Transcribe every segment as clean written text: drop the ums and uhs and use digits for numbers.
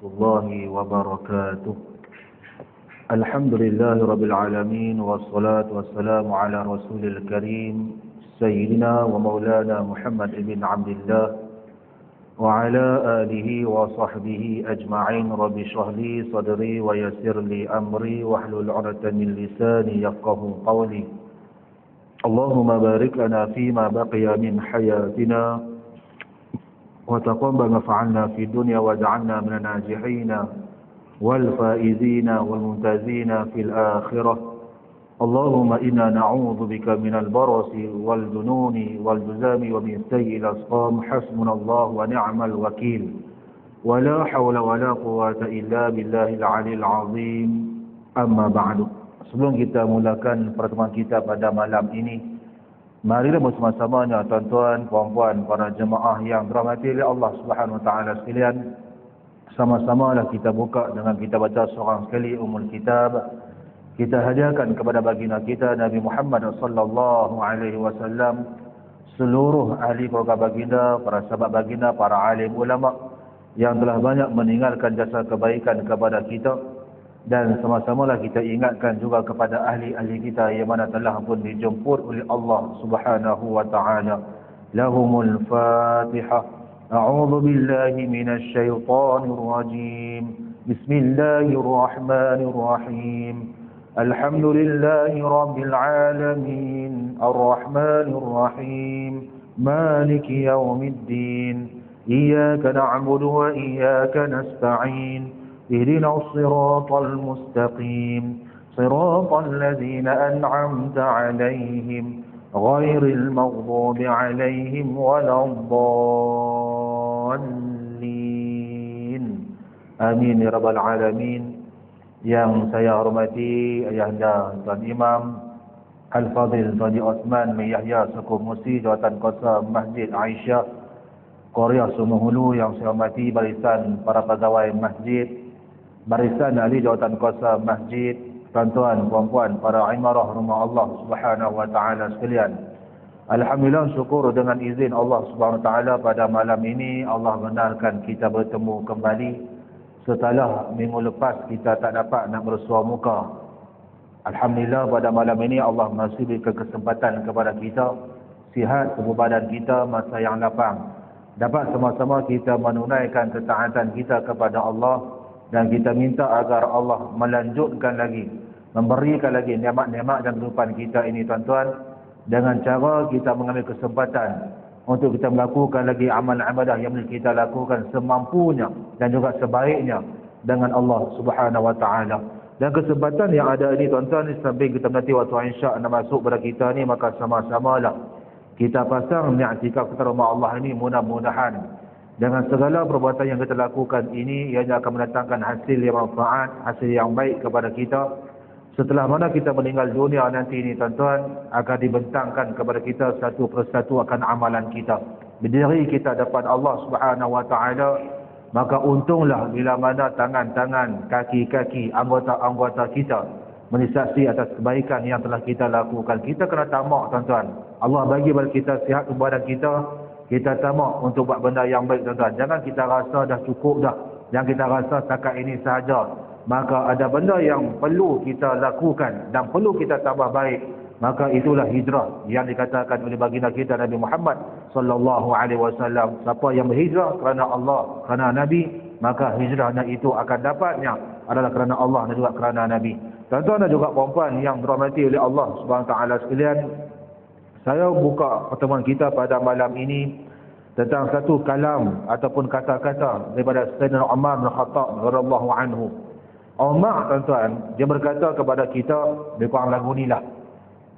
الله وبركاته. الحمد لله رب العالمين والصلاة والسلام على رسول الكريم سيدنا ومولانا محمد بن عبد الله وعلى آله وصحبه أجمعين. رب اشرح لي صدري ويسر لي أمري واحلل عقدة من لساني يفقهوا قولي. اللهم بارك لنا فيما بقي من حياتنا وتقبل ما فعلنا في الدنيا واجعلنا من الناجحين والفائزين والممتازين في الآخرة. اللهم إنا نعوذ بك من البرص والجنون والجذام ومن سيء الأسقام. حسبنا الله ونعم الوكيل ولا حول ولا قوة إلا بالله العلي العظيم. Amma ba'du. Sebelum kita mulakan pertemuan kita pada malam ini, marilah bersama-samanya tuan-tuan, puan-puan, para jemaah yang dirahmati oleh Allah Subhanahu Wa Taala sekalian, sama-samalah kita buka dengan kita baca seorang sekali Ummul Kitab. Kita hadiahkan kepada baginda kita Nabi Muhammad sallallahu alaihi wasallam, seluruh ahli keluarga baginda, para sahabat baginda, para alim ulama yang telah banyak meninggalkan jasa kebaikan kepada kita. Dan sama-samalah kita ingatkan juga kepada ahli-ahli kita yang mana telah pun dijemput oleh Allah Subhanahu wa taala. Lahumul Fatihah. A'udzu billahi minasy syaithanir rajim. Bismillahirrahmanirrahim. Alhamdulillahi rabbil alamin. Arrahmanir rahim. Maliki yaumiddin. Iyyaka na'budu wa iyyaka nasta'in. اهدنا الصراط المستقيم صراط الذين أنعمت عليهم غير المغضوب عليهم ولا الضالين. Amin ya rabbal alamin. Yang saya hormati ayahanda Tuan Imam Al-Fadhil Tuan Osman bin Yahya Suku Musi Jawatan Kuasa Masjid Aisyah Korea Sungai Hulu, yang saya hormati barisan para pegawai masjid, barisan ahli jawatan kuasa masjid, tuan-tuan, puan-puan, para imarah rumah Allah Subhanahu wa taala sekalian. Alhamdulillah, syukur dengan izin Allah Subhanahu wa taala pada malam ini Allah benarkan kita bertemu kembali setelah minggu lepas kita tak dapat nak bersua muka. Alhamdulillah, pada malam ini Allah masih beri kesempatan kepada kita, sihat tubuh badan kita, masa yang lapang, dapat sama-sama kita menunaikan ketaatan kita kepada Allah. Dan kita minta agar Allah melanjutkan lagi, memberikan lagi nikmat-nikmat dan kehidupan kita ini tuan-tuan, dengan cara kita mengambil kesempatan untuk kita melakukan lagi amal ibadah yang boleh kita lakukan semampunya dan juga sebaiknya dengan Allah Subhanahu wa taala. Dan kesempatan yang ada ini tuan-tuan, sambil kita nanti waktu insya nak masuk pada kita ni, maka sama-samalah kita pasang i'tikaf kepada rumah Allah ini. Mudah-mudahan dengan segala perbuatan yang kita lakukan ini, ianya akan mendatangkan hasil yang manfaat, hasil yang baik kepada kita. Setelah mana kita meninggal dunia nanti ini tuan-tuan, akan dibentangkan kepada kita satu persatu akan amalan kita. Berdiri kita depan Allah Subhanahu wa taala, maka untunglah bila mana tangan-tangan, kaki-kaki, anggota-anggota kita menyaksikan atas kebaikan yang telah kita lakukan. Kita kena tamak tuan-tuan. Allah bagi kepada kita sihat tubuh badan kita tamak untuk buat benda yang baik tuan-tuan. Jangan kita rasa dah cukup dah, jangan kita rasa setakat ini sahaja. Maka ada benda yang perlu kita lakukan dan perlu kita tambah baik. Maka itulah hijrah yang dikatakan oleh baginda kita Nabi Muhammad sallallahu alaihi wasallam. Siapa yang berhijrah kerana Allah, kerana Nabi, maka hijrahnya itu akan dapatnya adalah kerana Allah dan juga kerana Nabi. Tuan-tuan dan juga puan-puan yang dirahmati oleh Allah Subhanahu wa taala sekalian, saya buka pertemuan kita pada malam ini tentang satu kalam ataupun kata-kata daripada Sayyidina Umar bin Khattab radhiyallahu anhu. Umar tuan-tuan, dia berkata kepada kita, dia kurang lagu ni lah.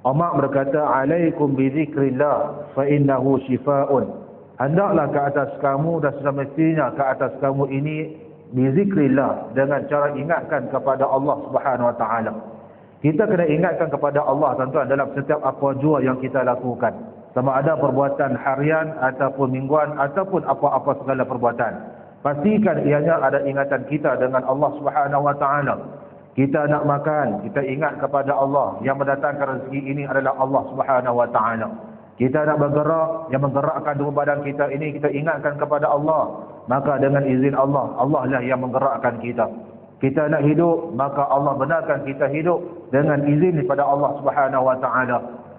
Umar berkata, alaikum bi zikrillah fa innahu shifaa'un. Hendaklah ke atas kamu dan semestinya ke atas kamu ini bi zikrillah, dengan cara ingatkan kepada Allah Subhanahu wa taala. Kita kena ingatkan kepada Allah tuan-tuan dalam setiap apa jua yang kita lakukan. Sama ada perbuatan harian ataupun mingguan ataupun apa-apa segala perbuatan. Pastikan ianya ada ingatan kita dengan Allah Subhanahu wa taala. Kita nak makan, kita ingat kepada Allah. Yang mendatangkan rezeki ini adalah Allah Subhanahu wa taala. Kita nak bergerak, yang menggerakkan tubuh badan kita ini, kita ingatkan kepada Allah. maka dengan izin Allah, Allah lah yang menggerakkan kita. Kita nak hidup, maka Allah benarkan kita hidup dengan izin daripada Allah Subhanahu wa taala.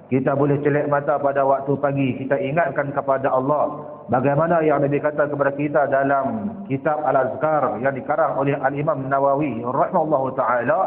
Kita boleh celak mata pada waktu pagi, kita ingatkan kepada Allah. Bagaimana yang Nabi kata kepada kita dalam kitab Al-Azkar yang dikarang oleh Al-Imam Nawawi rahimahullahu taala,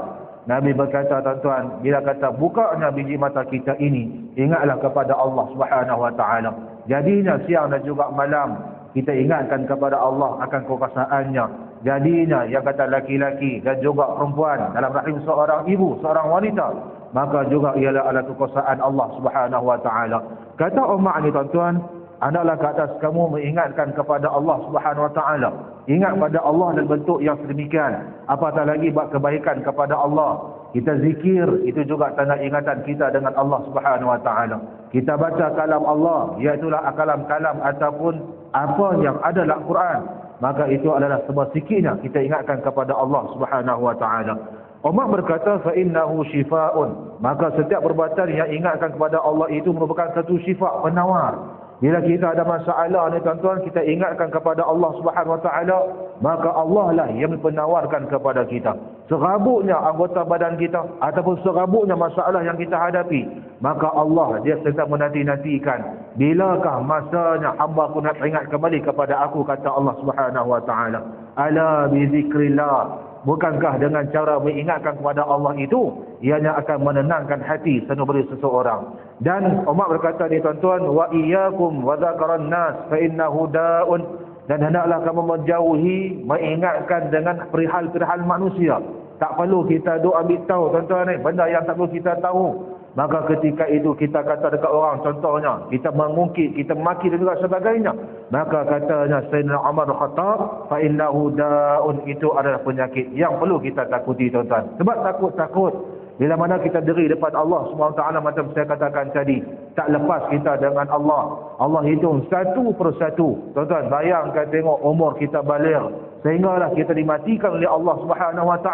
Nabi berkata, tuan-tuan, bila kata bukanya biji mata kita ini, ingatlah kepada Allah Subhanahu wa taala. Jadinya siang dan juga malam kita ingatkan kepada Allah akan kekuasaannya. Jadinya yang kata laki-laki dan juga perempuan dalam rahim seorang ibu, seorang wanita, maka juga ialah ala kekuasaan Allah Subhanahu wa taala. Kata Umar ni, tuan-tuan, hendaklah ke atas kamu mengingatkan kepada Allah Subhanahu wa taala. Ingat pada Allah dalam bentuk yang sedemikian. Apatah lagi buat kebaikan kepada Allah. Kita zikir, itu juga tanda ingatan kita dengan Allah Subhanahu wa taala. Kita baca kalam Allah, iaitulah kalam-kalam ataupun apa yang ada dalam Quran, maka itu adalah sebuah zikirnya kita ingatkan kepada Allah Subhanahu wa taala. Umar berkata, fa innahu shifaa'un, maka setiap perbuatan yang ingatkan kepada Allah itu merupakan satu syifa, penawar. Bila kita ada masalah ni, tuan-tuan, kita ingatkan kepada Allah Subhanahu wa taala, maka Allah lah yang menawarkan kepada kita. Serabutnya anggota badan kita ataupun serabutnya masalah yang kita hadapi, maka Allah dia sedang menanti-nantikan, bilakah masanya hamba ku nak ingat kembali kepada aku, kata Allah Subhanahu wa taala. Ala bi zikrillah, bukankah dengan cara mengingatkan kepada Allah itu ianya akan menenangkan hati sanubari seseorang. Dan Umar berkata ni, tuan-tuan, wa iyyakum wa dzakaran nas fa innahu da'un, dan hendaklah kamu menjauhi mengingatkan dengan perihal-perihal manusia. Tak perlu kita duk ambil tahu, tuan-tuan ni, benda yang tak perlu kita tahu. Maka ketika itu kita kata dekat orang, contohnya kita mengungkit, kita maki dan juga sebagainya, maka katanya Sayyidina Umar Khattab, fa innahu da'un, itu adalah penyakit yang perlu kita takuti, tuan-tuan. Sebab takut bila mana kita diri depan Allah SWT, macam saya katakan tadi, tak lepas kita dengan Allah. Allah hitung satu persatu. Tuan-tuan, bayangkan tengok umur kita balik, sehinggalah kita dimatikan oleh Allah SWT.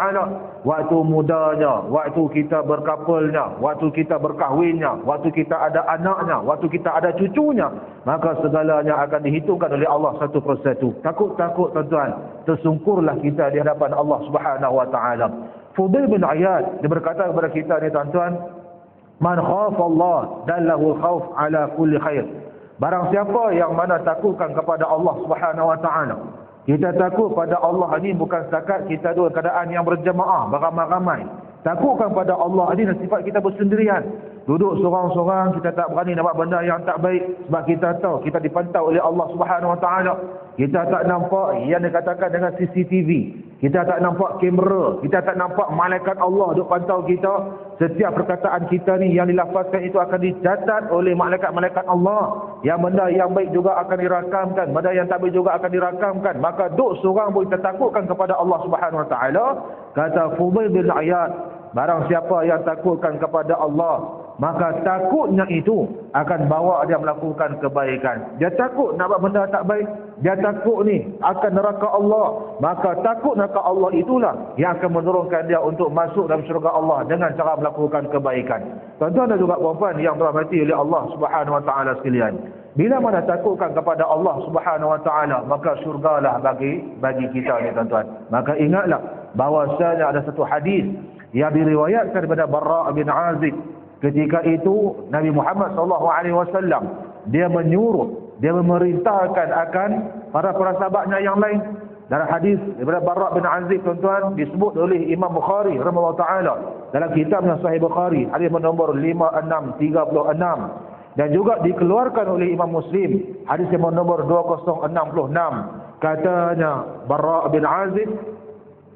Waktu mudanya, waktu kita berkapalnya, waktu kita berkahwinnya, waktu kita ada anaknya, waktu kita ada cucunya, maka segalanya akan dihitungkan oleh Allah satu persatu. Takut-takut, tuan-tuan, tersungkurlah kita di hadapan Allah SWT. Fudail bin Iyad, dia berkata kepada kita ni, tuan-tuan, man khafa Allah dallahu khauf ala kulli khair. Barang siapa yang mana takutkan kepada Allah Subhanahu wa taala. Kita takut pada Allah ini bukan setakat kita dalam keadaan yang berjamaah beramai-ramai. Takutkan pada Allah ini sifat kita bersendirian. Duduk seorang-seorang, kita tak berani nak buat benda yang tak baik, sebab kita tahu kita dipantau oleh Allah Subhanahu wa taala. Kita tak nampak yang dikatakan dengan CCTV. Kita tak nampak kamera, kita tak nampak malaikat Allah duk pantau kita. Setiap perkataan kita ni yang dilafazkan itu akan dicatat oleh malaikat-malaikat Allah. Yang benda yang baik juga akan dirakamkan, benda yang tak baik juga akan dirakamkan. Maka duk seorang pun kita takutkan kepada Allah Subhanahu wa taala. Kata Fudail bin Iyad, barang siapa yang takutkan kepada Allah, maka takutnya itu akan bawa dia melakukan kebaikan. Dia takut nak buat benda tak baik, dia takut ni akan neraka Allah, maka takut neraka Allah itulah yang akan menurunkan dia untuk masuk dalam syurga Allah dengan cara melakukan kebaikan. Tuan-tuan dan juga puan-puan yang dirahmati oleh Allah Subhanahu wa taala sekalian, bila mana takutkan kepada Allah Subhanahu wa taala, maka syurgalah bagi kita ni, tuan-tuan. Maka ingatlah bahawasanya ada satu hadis yang diriwayatkan daripada Barra' bin Azib. Ketika itu Nabi Muhammad SAW dia menyuruh, dia memerintahkan akan para sahabatnya yang lain. Dalam hadis daripada Barra' bin Azib, tuan-tuan, disebut oleh Imam Bukhari rahimahullah taala dalam kitabnya Sahih Bukhari, hadis nombor 5636, dan juga dikeluarkan oleh Imam Muslim, hadis nombor 2066. Katanya Barra' bin Azib,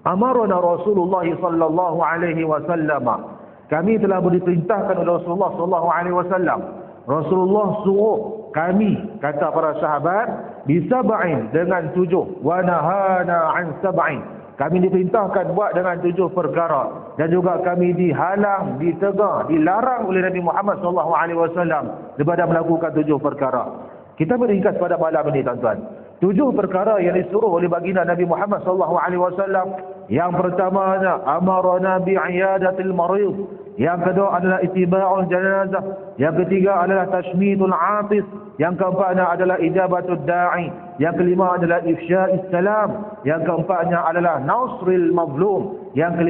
amarna Rasulullah sallallahu alaihi wasallam, kami telah diperintahkan oleh Rasulullah sallallahu alaihi wasallam. Rasulullah suruh kami, kata para sahabat, bisab'in, dengan 7, wa nahana an sab'in, kami diperintahkan buat dengan 7 perkara, dan juga kami dihalang, ditegah, dilarang oleh Nabi Muhammad sallallahu alaihi wasallam daripada melakukan 7 perkara. Kita beringkas pada malam ini, tuan-tuan. 7 perkara yang disuruh oleh baginda Nabi Muhammad sallallahu alaihi wasallam. Yang pertamanya, amarna bi'iyadatil marid. Yang kedua adalah ittiba'ul janazah. Yang ketiga adalah tashmidul 'atis. Yang keempatnya adalah ijabatud da'i. Yang kelima adalah ifsya'is salam. Yang keempatnya adalah nasril mazlum. Yang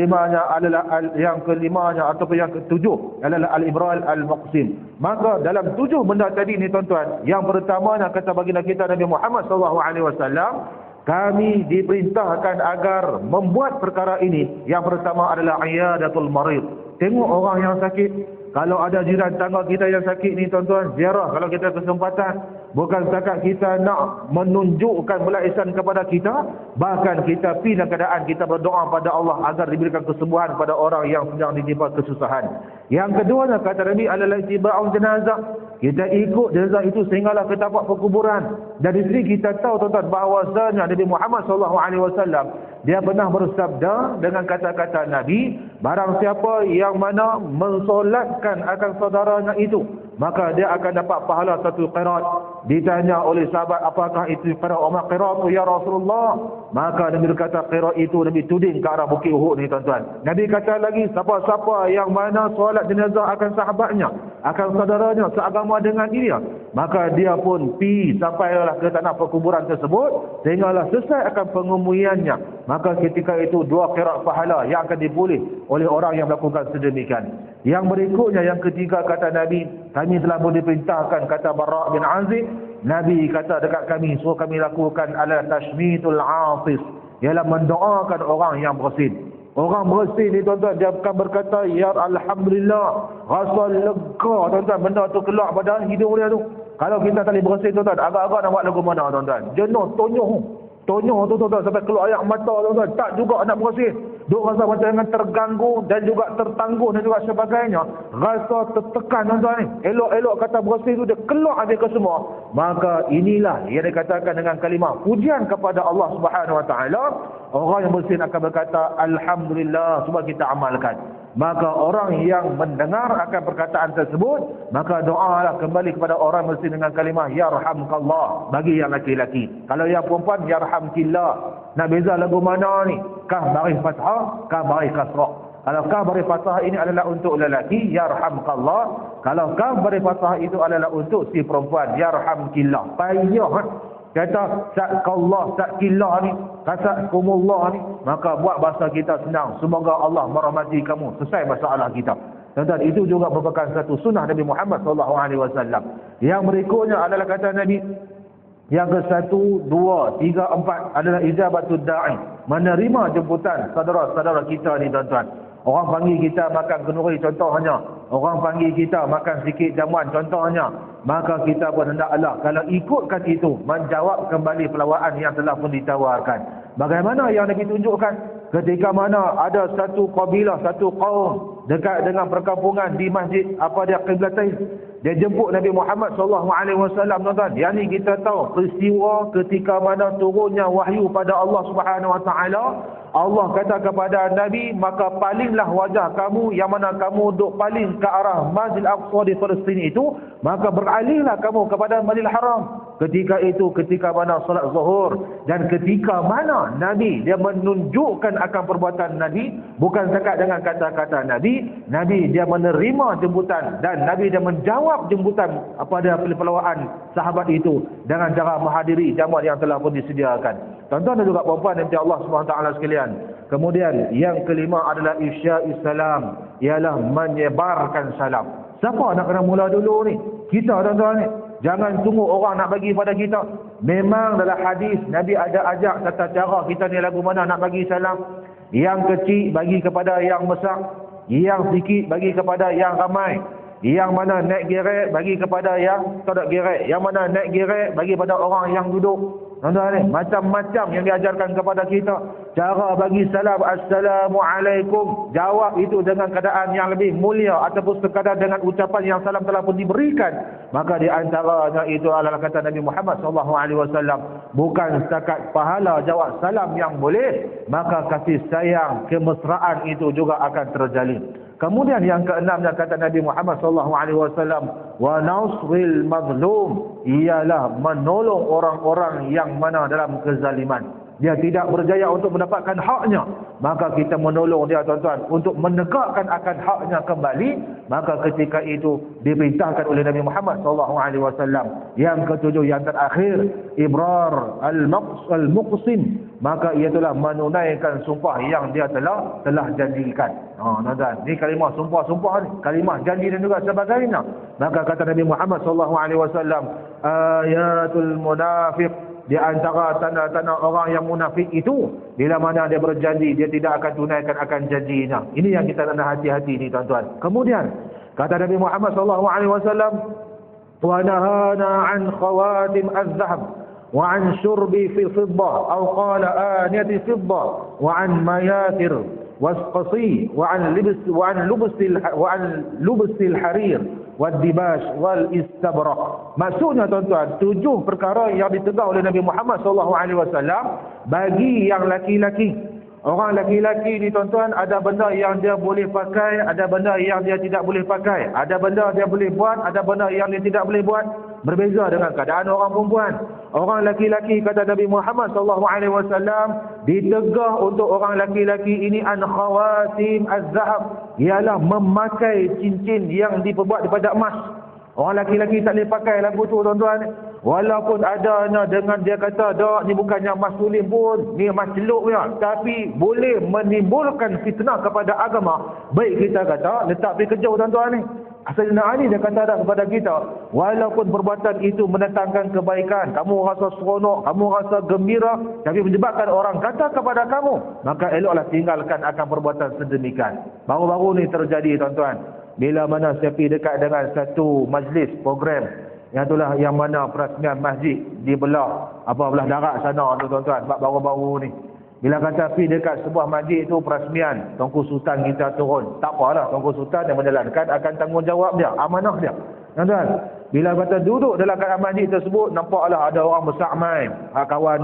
kelimanya ataupun yang ketujuh adalah al-ibral al-muqsim. Maka dalam 7 benda tadi ni tuan-tuan, yang pertamanya kata baginda kita Nabi Muhammad SAW, kami diperintahkan agar membuat perkara ini. Yang pertama adalah iyadatul marid. Tengok orang yang sakit. Kalau ada jiran tangga kita yang sakit ni tuan-tuan, ziarah kalau kita kesempatan. Bukan setakat kita nak menunjukkan belas ihsan kepada kita, bahkan kita pergi dalam keadaan kita berdoa pada Allah agar diberikan kesembuhan pada orang yang sedang ditimpa kesusahan. Yang kedua kata Nabi adalah ittiba'un jenazah. Kita ikut jenazah itu sehinggalah ke tapak perkuburan. Dan di sini kita tahu tuan-tuan bahawasanya Nabi Muhammad SAW dia pernah bersabda dengan kata-kata Nabi, barang siapa yang mana mensolatkan akan saudaranya itu, maka dia akan dapat pahala 1 qirat. Ditanya oleh sahabat, apakah itu qirat? Oma qirat ya Rasulullah. Maka Nabi berkata qirat itu, Nabi tuding ke arah Bukit Uhud ni tuan-tuan. Nabi kata lagi, siapa-siapa yang mana solat jenazah akan sahabatnya, akan saudaranya seagama dengan dia, maka dia pun pi sampailah ke tanah perkuburan tersebut sehinggalah selesai akan pengemuiannya. Maka ketika itu 2 qirat pahala yang akan dipulih oleh orang yang melakukan sedemikian. Yang berikutnya, yang ketiga kata Nabi, kami telah pun diperintahkan, kata Bara' bin Azib, Nabi kata dekat kami, suruh kami lakukan adalah tashmitul atis, ialah mendoakan orang yang bersin. Orang bersin ni tuan-tuan, dia akan berkata, ya Alhamdulillah, rasa lega tuan-tuan, benda tu keluar pada hidung dia tu. Kalau kita tak boleh bersin tuan-tuan, agak-agak nak buat lagu mana tuan-tuan? Jenuh, tonyoh tu tuan-tuan, sampai keluar air mata tuan-tuan, tak juga nak bersin. Duk rasa macam dengan terganggu dan juga tertangguh dan juga sebagainya. Rasa tertekan tuan-tuan ni. Elok-elok kata bersin tu dia keluar habis ke semua. Maka inilah yang dikatakan dengan kalimah pujian kepada Allah Subhanahu Wa Taala. Orang yang bersin akan berkata alhamdulillah, cuba kita amalkan. Maka orang yang mendengar akan perkataan tersebut, maka doalah kembali kepada orang bersin dengan kalimah yarhamkallah bagi yang laki-laki. Kalau yang perempuan yarhamkillah. Nak beza lagu mana ni? Kah baris fathah, kah baris kasrah. Kalau kah baris fathah ini adalah untuk lelaki, yarhamkallah. Kalau kah baris fathah itu adalah untuk si perempuan, yarhamkillah. Payah kata sakallah, sakillah ni, kasakumullah ni, maka buat bahasa kita senang. Semoga Allah merahmati kamu, selesai masalah kita. Tuan-tuan, itu juga merupakan satu sunnah Nabi Muhammad SAW. Yang berikutnya adalah kata Nabi, yang ke-1, 2, 3, 4 adalah ijabatud da'i, menerima jemputan saudara-saudara kita ni tuan-tuan. Orang panggil kita makan kenduri contohnya, orang panggil kita makan sikit jamuan contohnya, maka kita pun hendaklah kalau ikutkan itu menjawab kembali pelawaan yang telah pun ditawarkan. Bagaimana yang Nabi tunjukkan ketika mana ada satu kabilah, satu kaum dekat dengan perkampungan di masjid apa dia Qiblatain, dia jemput Nabi Muhammad SAW tuan-tuan. Yang ni kita tahu peristiwa ketika mana turunnya wahyu pada Allah Subhanahu Wa Taala. Allah kata kepada Nabi, maka palinglah wajah kamu yang mana kamu duk paling ke arah Masjid Aqsa di Palestin itu, maka beralihlah kamu kepada Masjidil Haram. Ketika itu, ketika mana solat zuhur, dan ketika mana Nabi dia menunjukkan akan perbuatan Nabi, bukan setakat dengan kata-kata Nabi, Nabi dia menerima jemputan dan Nabi dia menjawab jemputan pada pelawaan sahabat itu dengan cara menghadiri jamuan yang telah pun disediakan. Tuan-tuan dan juga puan-puan nanti Allah SWT sekalian. Kemudian yang kelima adalah ifsya'is salam, ialah menyebarkan salam. Siapa nak kena mula dulu ni? Kita tuan-tuan ni. Jangan tunggu orang nak bagi pada kita. Memang dalam hadis Nabi ada ajak tata cara kita ni lagu mana nak bagi salam. Yang kecil bagi kepada yang besar, yang sikit bagi kepada yang ramai, yang mana naik gerek bagi kepada yang tak gerek, yang mana naik gerek bagi pada orang yang duduk. Tuan-tuan ni, macam-macam yang diajarkan kepada kita. Cara bagi salam, Assalamualaikum. Jawab itu dengan keadaan yang lebih mulia ataupun sekadar dengan ucapan yang salam telah pun diberikan. Maka di antaranya itu adalah kata Nabi Muhammad SAW. Bukan setakat pahala jawab salam yang boleh, maka kasih sayang, kemesraan itu juga akan terjalin. Kemudian yang keenamnya kata Nabi Muhammad SAW, wa nasril mazlum, ialah menolong orang-orang yang mana dalam kezaliman. dia tidak berjaya untuk mendapatkan haknya, maka kita menolong dia tuan-tuan untuk menegakkan akan haknya kembali. Maka ketika itu diperintahkan oleh Nabi Muhammad SAW. Yang ketujuh, yang terakhir, ibrar al-muqsim, maka ialah menunaikan sumpah yang dia telah janjikan. Tuan-tuan, ni kalimah sumpah ni, kalimah janji dan juga sebagainya. Maka kata Nabi Muhammad SAW, ayatul munafiq, di antara tanda-tanda orang yang munafik itu, bila mana dia berjanji, dia tidak akan tunaikan akan janjinya. Ini yang kita kena hati-hati ni tuan-tuan. Kemudian kata Nabi Muhammad SAW, wa nahana an khawatim az-zahab wa an syurbi fi fiddah atau qala aniyati fiddah wa an mayatir wasqasi wa an lubsil harir wad-dibash wal istabrak. Maksudnya tuan-tuan, 7 perkara yang ditegah oleh Nabi Muhammad SAW bagi yang laki-laki. Orang laki-laki ni tuan-tuan, ada benda yang dia boleh pakai, ada benda yang dia tidak boleh pakai, ada benda dia boleh buat, ada benda yang dia tidak boleh buat. Berbeza dengan keadaan orang perempuan. Orang laki-laki, kata Nabi Muhammad SAW, ditegah untuk orang laki-laki ini an khawatim az-zahab, ialah memakai cincin yang diperbuat daripada emas. Orang laki-laki tak boleh pakai lagu tu tuan-tuan. Walaupun adanya dengan dia kata, dak, ni bukannya emas tulis pun, ni emas celup punya, tapi boleh menimbulkan fitnah kepada agama. Baik kita kata, letak pergi kejauh tuan-tuan ni. Sayyidina Ali dia kata dah kepada kita, walaupun perbuatan itu mendatangkan kebaikan, kamu rasa seronok, kamu rasa gembira, tapi menyebabkan orang kata kepada kamu, maka eloklah tinggalkan akan perbuatan sedemikian. Baru-baru ni terjadi tuan-tuan, bila mana saya pergi dekat dengan satu majlis program, yang itulah yang mana perasmian masjid di belah darat sana tu tuan-tuan, baru-baru ni. Bila kata pergi dekat sebuah masjid itu perasmian, Tuanku Sultan kita turun. Tak apalah, Tuanku Sultan yang menjalankan akan tanggungjawab dia, amanah dia. Tuan-tuan, bila kata duduk dalam keadaan masjid tersebut, nampaklah ada orang besar main. Kawan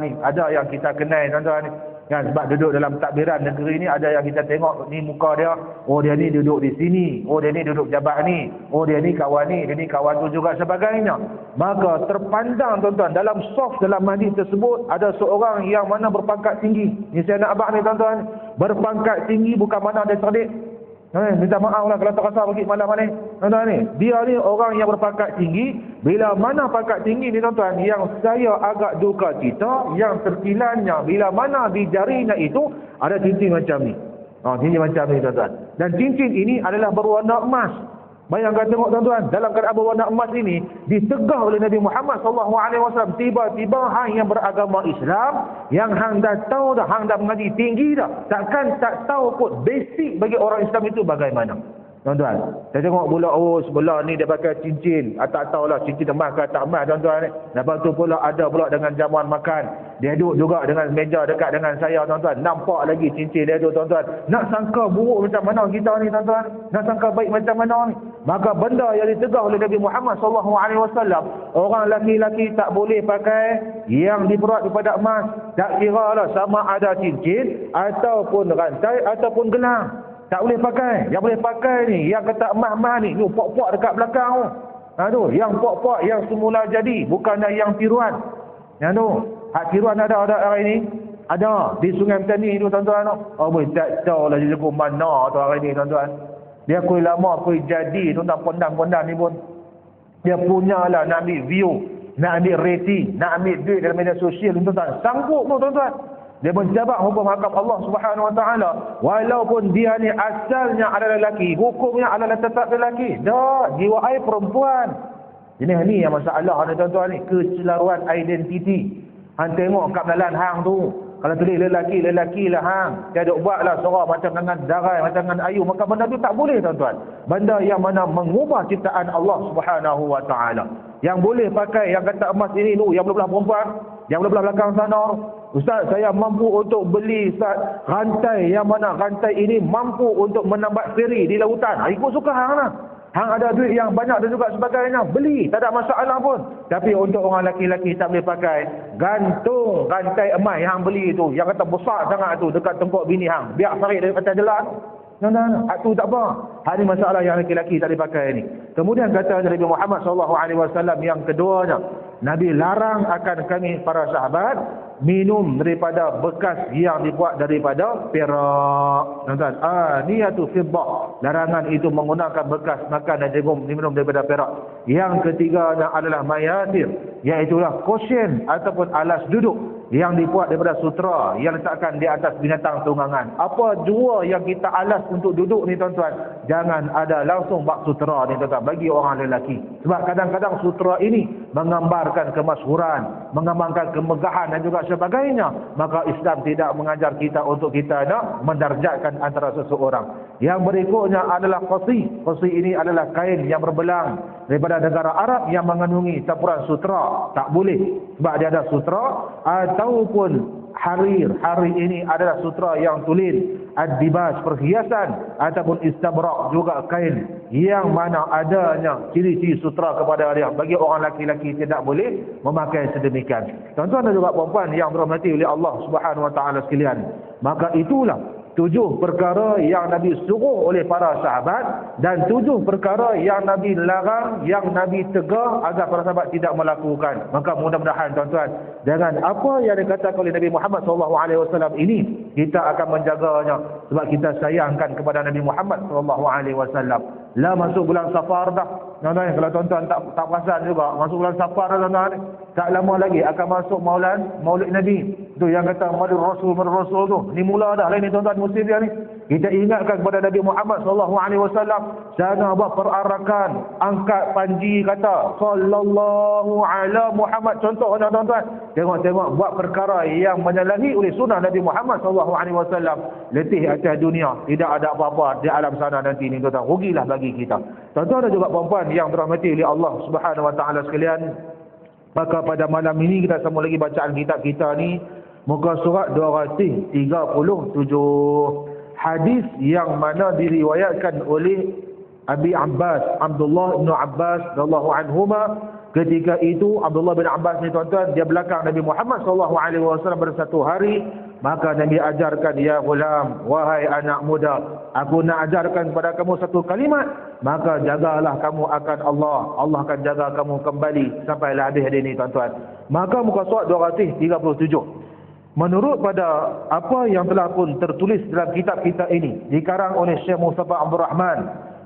ni. Ada yang kita kenal tuan-tuan ni. Kan, sebab duduk dalam takbiran negeri ni, ada yang kita tengok ni muka dia, oh dia ni duduk di sini, oh dia ni duduk jabat ni, oh dia ni kawan ni, dia ni kawan tu juga sebagainya. Maka terpandang tuan-tuan, dalam saf dalam majlis tersebut ada seorang yang mana berpangkat tinggi. Ni saya nak abang ni tuan-tuan, berpangkat tinggi bukan mana dia cerdik. Minta maaf lah kalau tak rasa bagi malam ni. Tuan-tuan ni, dia ni orang yang berpangkat tinggi. Bila mana pangkat tinggi ni tuan-tuan, yang saya agak duka cita, yang terkilannya bila mana di jarinya itu ada cincin macam ni. Cincin macam ni tuan-tuan. Dan cincin ini adalah berwarna emas. Bayangkan tengok tuan-tuan, dalam keadaan berwarna emas ini ditegah oleh Nabi Muhammad SAW. Tiba-tiba hang yang beragama Islam, yang hang dah tahu dah, hang dah mengaji tinggi dah, takkan tak tahu kot basic bagi orang Islam itu bagaimana. Tuan-tuan, saya tengok pula, oh sebelah ni dia pakai cincin, tak tahulah cincin emas ke tak emas tuan-tuan. Lepas tu pula ada pula dengan jamuan makan, dia duduk juga dengan meja dekat dengan saya tuan-tuan, nampak lagi cincin dia tu tuan-tuan. Nak sangka buruk macam mana kita ni tuan-tuan, nak sangka baik macam mana ni. Maka benda yang ditegah oleh Nabi Muhammad SAW, orang laki-laki tak boleh pakai yang diperbuat daripada emas. Tak kira lah sama ada cincin ataupun rantai ataupun gelang, tak boleh pakai. Yang boleh pakai ni, yang kata emas-emas ni, pok-pok dekat belakang tu. Tu, yang pok-pok yang semula jadi, bukannya yang tiruan. Yang tu, hak tiruan ada hari ni. Ada di Sungai Petani tu tuan-tuan. Oh boy, tak tahu lah dia pun mana tu hari ni tuan-tuan. Dia kuih lama, kuih jadi tuan-tuan, pondam-pondam ni pun. Dia punyalah nak ambil view, nak ambil rating, nak ambil duit dalam media sosial tuan-tuan. Sanggup tu tuan-tuan. Dia mencabar hukum hakam Allah Subhanahu Wa Taala, walaupun dia ni asalnya adalah lelaki, hukumnya adalah tetap lelaki. Dah, jiwa air perempuan. Jadi ni yang masalah ni tuan-tuan ni, kecelaruan identiti. Hang tengok kat belalan hang tu, kalau tulis lelaki lah hang, dia duk buatlah suara macam dengan darai, macam dengan ayu, maka benda tu tak boleh tuan-tuan. Benda yang mana mengubah ciptaan Allah Subhanahu Wa Taala. Yang boleh pakai yang kata emas ini tu, yang belah perempuan, yang belah belakang sana. Ustaz, saya mampu untuk beli Ustaz rantai, yang mana rantai ini mampu untuk menambat feri di lautan. Ikut suka hang lah. Hang ada duit yang banyak dan juga sebagainya, beli, tak ada masalah pun. Tapi untuk orang laki-laki tak boleh pakai. Gantung rantai emas yang hang beli tu, yang kata besar sangat tu, dekat tengkok bini hang, biar sarik dari kaca jelas. Hak tu tak apa. Hak ni masalah yang laki-laki tak boleh pakai ni. Kemudian kata Nabi Muhammad SAW yang keduanya, Nabi larang akan kami para sahabat minum daripada bekas yang dibuat daripada perak. Tuan-tuan, aniyatu fiddah, larangan itu menggunakan bekas makan dan jagung diminum daripada perak. Yang ketiganya adalah mayatir, iaitulah cushion ataupun alas duduk yang dibuat daripada sutera yang letakkan di atas binatang tunggangan. Apa jua yang kita alas untuk duduk ni tuan-tuan, jangan ada langsung bak sutera ni tuan-tuan bagi orang lelaki. Sebab kadang-kadang sutera ini menggambarkan kemasyhuran, menggambarkan kemegahan dan juga sebagainya. Maka Islam tidak mengajar kita untuk kita nak mendarjatkan antara seseorang. Yang berikutnya adalah qasi. Qasi ini adalah kain yang berbelang daripada negara Arab yang mengandungi campuran sutera. Tak boleh sebab dia ada sutera. Ataupun harir. Harir ini adalah sutera yang tulen. Ad-dibas, perhiasan, ataupun istabrak, juga kain yang mana adanya ciri-ciri sutera kepada dia. Bagi orang laki-laki tidak boleh memakai sedemikian. Tuan-tuan dan juga puan-puan yang dirahmati oleh Allah Subhanahu Wa Taala sekalian, maka itulah 7 perkara yang Nabi suruh oleh para sahabat dan 7 perkara yang Nabi larang, yang Nabi tegah agar para sahabat tidak melakukan. Maka mudah-mudahan tuan-tuan, dengan apa yang dikatakan oleh Nabi Muhammad SAW ini, kita akan menjaganya sebab kita sayangkan kepada Nabi Muhammad SAW. Lah masuk bulan Safar dah. Tuan-tuan, kalau tuan-tuan tak perasan juga, masuk bulan Safar dah tuan-tuan. Tak lama lagi akan masuk Maulid Nabi. Tu yang kata Maulid Rasul tu. Ni mula dah lah ni tuan-tuan musim dia ni. Kita ingatkan kepada Nabi Muhammad SAW, jangan buat perarakan, angkat panji kata sallallahu ala Muhammad. Contoh tuan-tuan, tengok buat perkara yang menyalahi oleh sunnah Nabi Muhammad SAW. Letih atas dunia, tidak ada apa-apa di alam sana nanti ni tuan-tuan. Rugilah bagi kita. Tuan-tuan dan juga puan-puan yang dirahmati oleh Allah Subhanahu Wa Taala sekalian, maka pada malam ini kita sambung lagi bacaan kitab kita ni, muka surat 237. Hadis yang mana diriwayatkan oleh Abi Abbas, Abdullah bin Abbas radhiyallahu anhuma. Ketika itu Abdullah bin Abbas ni tuan-tuan, dia belakang Nabi Muhammad SAW pada satu hari. Maka Nabi ajarkan, ya ghulam, wahai anak muda, aku nak ajarkan kepada kamu satu kalimat, maka jagalah kamu akan Allah. Allah akan jaga kamu kembali. Sampailah habis hadis ni tuan-tuan. Maka muka surat 237. Menurut pada apa yang telah pun tertulis dalam kitab kita ini, dikarang oleh Syekh Mustafa Abdul Rahman,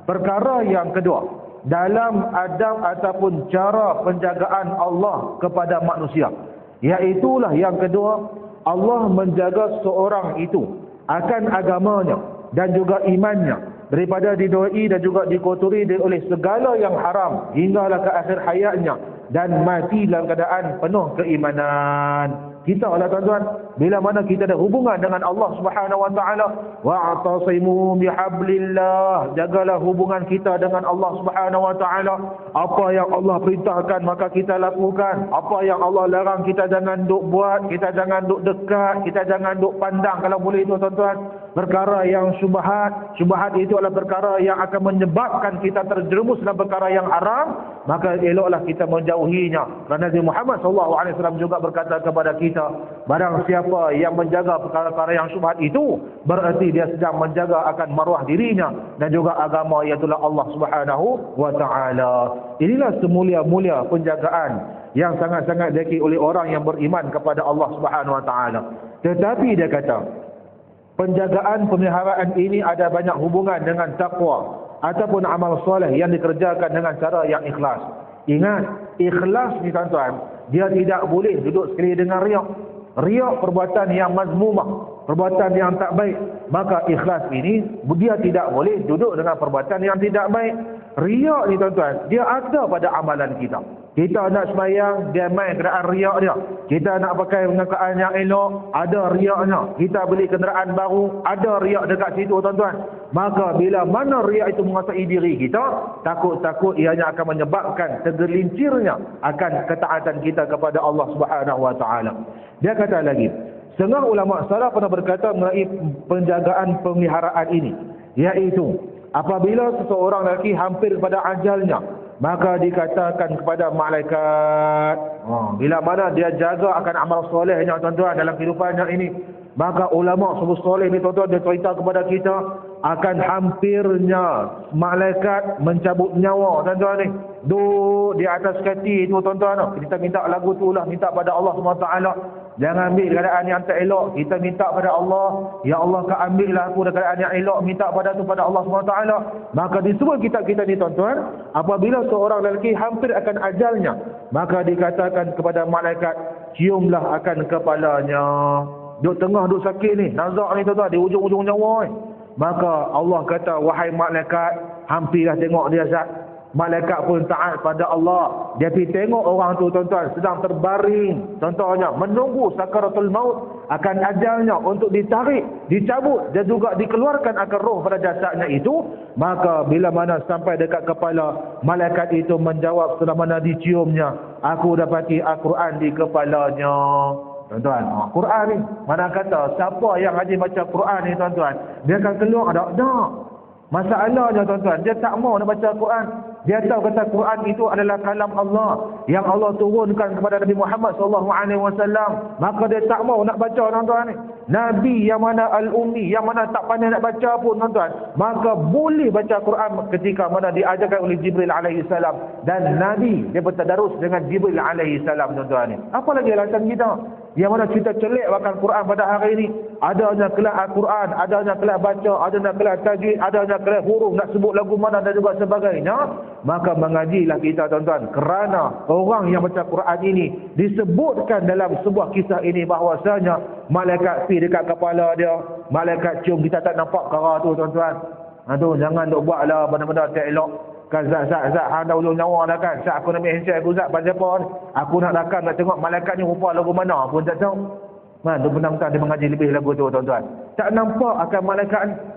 perkara yang kedua dalam adab ataupun cara penjagaan Allah kepada manusia, iaitulah yang kedua, Allah menjaga seorang itu akan agamanya dan juga imannya daripada didoi dan juga dikotori oleh segala yang haram hinggalah ke akhir hayatnya, dan mati dalam keadaan penuh keimanan. Kita lah tuan-tuan, bila mana kita ada hubungan dengan Allah Subhanahu Wa Taala, wa'tasimu bihablillah, jagalah hubungan kita dengan Allah Subhanahu Wa Taala. Apa yang Allah perintahkan maka kita lakukan, apa yang Allah larang kita jangan duk buat, kita jangan duk dekat, kita jangan duk pandang kalau boleh itu tuan-tuan. Perkara yang syubhat itu adalah perkara yang akan menyebabkan kita terjerumus dalam perkara yang haram, maka eloklah kita menjauhinya. Kerana Nabi Muhammad SAW juga berkata kepada kita, barang siapa yang menjaga perkara-perkara yang syubhat itu, berarti dia sedang menjaga akan maruah dirinya dan juga agama, iaitulah Allah Subhanahu Wa Taala. Inilah semulia-mulia penjagaan yang sangat-sangat diakui oleh orang yang beriman kepada Allah Subhanahu Wa Taala. Tetapi dia kata, penjagaan pemeliharaan ini ada banyak hubungan dengan takwa ataupun amal soleh yang dikerjakan dengan cara yang ikhlas. Ingat, ikhlas ni tuan-tuan, dia tidak boleh duduk sekali dengan riak. Riak perbuatan yang mazmumah, perbuatan yang tak baik. Maka ikhlas ini, dia tidak boleh duduk dengan perbuatan yang tidak baik. Riak ni tuan-tuan, dia ada pada amalan kita. Kita nak sembahyang, dia main kenderaan riak dia. Kita nak pakai perkataan yang elok, ada riaknya. Kita beli kenderaan baru, ada riak dekat situ tuan-tuan. Maka bila mana riak itu menguasai diri kita, takut-takut ianya akan menyebabkan tergelincirnya akan ketaatan kita kepada Allah Subhanahu Wa Taala. Dia kata lagi, setengah ulama salaf pernah berkata mengenai penjagaan pemeliharaan ini, iaitu apabila seseorang lelaki hampir kepada ajalnya, maka dikatakan kepada malaikat, bila mana dia jaga akan amal solehnya tuan-tuan dalam kehidupannya ini, maka ulama sebut soleh ni tuan-tuan, dia cerita kepada kita akan hampirnya malaikat mencabut nyawa tuan-tuan ni. Duduk di atas kaki tu tuan-tuan, kita minta lagu tu lah, minta pada Allah SWT, Jangan ambil keadaan yang tak elok. Kita minta pada Allah, ya Allah kau ambillah aku dari keadaan yang elok, minta pada tu pada Allah SWT. Maka di semua kitab kita ni tuan-tuan, apabila seorang lelaki hampir akan ajalnya, maka dikatakan kepada malaikat, ciumlah akan kepalanya. Duk tengah duk sakit ni, nazak ni tuan-tuan, di ujung-ujung nyawa ni. Maka Allah kata, wahai malaikat, hampirlah tengok dia Zat. Malaikat pun taat pada Allah. Dia pergi tengok orang tu tuan-tuan sedang terbaring, contohnya menunggu sakaratul maut, akan ajalnya untuk ditarik, dicabut dan juga dikeluarkan akan roh pada jasadnya itu. Maka bila mana sampai dekat kepala, malaikat itu menjawab setelah mana diciumnya, aku dapati Al-Quran di kepalanya. Tuan-tuan, Quran ni mana kata siapa yang rajin baca Quran ni tuan-tuan, dia akan keluar tak? Masalahnya tuan-tuan, dia tak mau nak baca Quran. Dia tahu kata Quran itu adalah kalam Allah yang Allah turunkan kepada Nabi Muhammad SAW. Maka dia tak mau nak baca tuan-tuan ni. Nabi yang mana al-ummi, yang mana tak pandai nak baca pun tuan-tuan, maka boleh baca Quran ketika mana diajarkan oleh Jibril alaihissalam. Dan Nabi dia bertadarus dengan Jibril alaihissalam tuan-tuan ni. Apa lagi alasan kita? Yang mana kita celik bahkan Quran pada hari ini. Adanya kelas Al-Quran, adanya kelas baca, adanya kelas tajwid, adanya kelas huruf, nak sebut lagu mana dan juga sebagainya. Maka mengajilah kita tuan-tuan, kerana orang yang baca Quran ini disebutkan dalam sebuah kisah ini bahwasanya malaikat pergi dekat kepala dia, malaikat cium, kita tak nampak perkara tu tuan-tuan. Tu jangan duk buatlah benda-benda tak elok. Kan Zat hang dah ujung nyawa dah kan. Zat aku nak ambil handset aku Zat pasal apa ni? Aku nak rakam nak tengok malaikat ni rupa lagu mana pun tak tahu. Tu benang-benang dia mengaji lebih lagu tu tuan-tuan. Tak nampak akan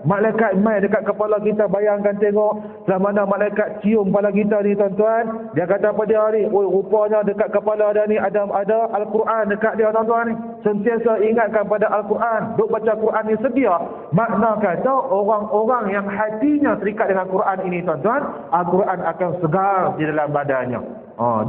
malaikat mai dekat kepala kita. Bayangkan tengok setelah mana malaikat cium kepala kita ni tuan-tuan. Dia kata apa dia ni? Oh rupanya dekat kepala dia ni ada Al-Quran dekat dia tuan-tuan ni. Sentiasa ingatkan pada Al-Quran. Duk baca Quran ni sedia. Makna kata orang-orang yang hatinya terikat dengan Quran ini tuan-tuan, Al-Quran akan segar di dalam badannya.